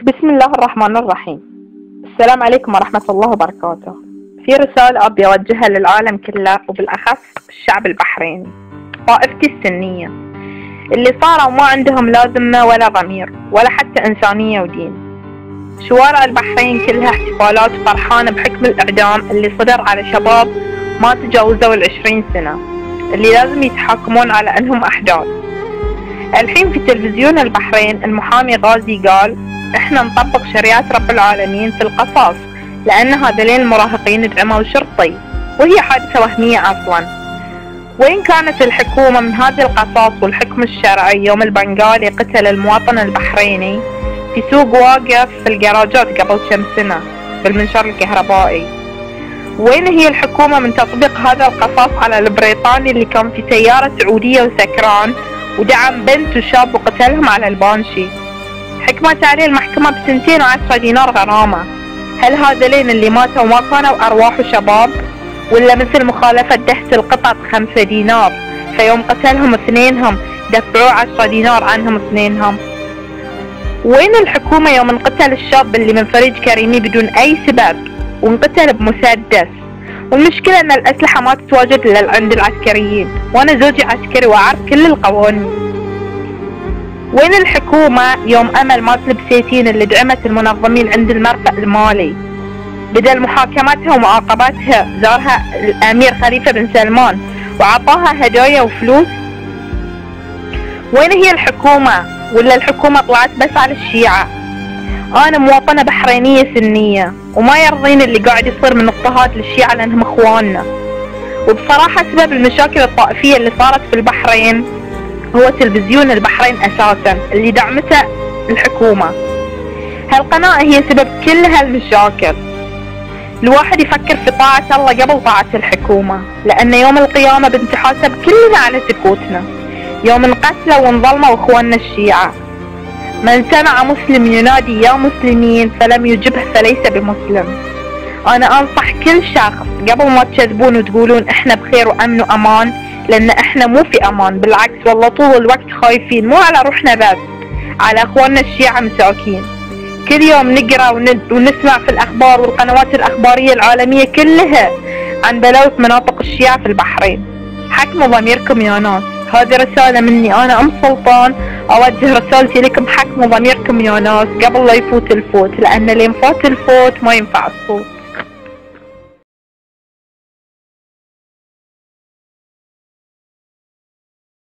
بسم الله الرحمن الرحيم. السلام عليكم ورحمة الله وبركاته. في رسالة أبي أوجهها للعالم كله وبالأخص الشعب البحريني، طائفتي السنية اللي صاروا ما عندهم لا ذمة ولا ضمير ولا حتى إنسانية ودين. شوارع البحرين كلها احتفالات فرحانة بحكم الإعدام اللي صدر على شباب ما تجاوزوا 20 سنة، اللي لازم يتحاكمون على أنهم أحداث. الحين في تلفزيون البحرين المحامي غازي قال احنا نطبق شريعة رب العالمين في القصاص لأن هذين المراهقين دعموا شرطي، وهي حادثة وهمية أصلا. وين كانت الحكومة من هذا القصاص والحكم الشرعي يوم البنغالي قتل المواطن البحريني في سوق واقف في الجراجات قبل كم سنة بالمنشار الكهربائي؟ وين هي الحكومة من تطبيق هذا القصاص على البريطاني اللي كان في سيارة سعودية وسكران ودعم بنت وشاب وقتلهم على البانشي؟ حكمت عليه المحكمة ب210 دينار غرامة. هل هذولين اللي ماتوا ما كانوا أرواح شباب؟ ولا مثل مخالفة دهس القطط 5 دينار، فيوم قتلهم اثنينهم دفعوا 10 دينار عنهم اثنينهم؟ وين الحكومة يوم انقتل الشاب اللي من فريج كريمي بدون أي سبب وانقتل بمسدس؟ والمشكلة ان الأسلحة ما تتواجد إلا عند العسكريين، وانا زوجي عسكري واعرف كل القوانين. وين الحكومة يوم أمل ما تلبس سيتين اللي دعمت المنظمين عند المرفأ المالي؟ بدل محاكمتها ومعاقبتها زارها الأمير خليفة بن سلمان وعطاها هدايا وفلوس. وين هي الحكومة؟ ولا الحكومة طلعت بس على الشيعة؟ أنا مواطنة بحرينية سنية وما يرضيني اللي قاعد يصير من اضطهاد للشيعة لأنهم إخواننا. وبصراحة سبب المشاكل الطائفية اللي صارت في البحرين هو تلفزيون البحرين أساسا اللي دعمته الحكومة. هالقناة هي سبب كل هالمشاكل. الواحد يفكر في طاعة الله قبل طاعة الحكومة، لأن يوم القيامة بنتحاسب كلنا على سكوتنا، يوم انقتلوا وانظلموا اخواننا الشيعة. من سمع مسلم ينادي يا مسلمين فلم يجبه فليس بمسلم. أنا أنصح كل شخص قبل ما تكذبون وتقولون إحنا بخير وأمن وأمان، لأن إحنا مو في أمان، بالعكس والله طول الوقت خايفين، مو على روحنا بس، على أخواننا الشيعة مساكين. كل يوم نقرأ ونسمع في الأخبار والقنوات الأخبارية العالمية كلها عن بلاوي مناطق الشيعة في البحرين. حكموا ضميركم يا ناس. هذه رسالة مني أنا أم سلطان، أوجه رسالتي لكم: حكموا ضميركم يا ناس قبل لا يفوت الفوت، لأن اللي يفوت الفوت ما ينفع الصوت.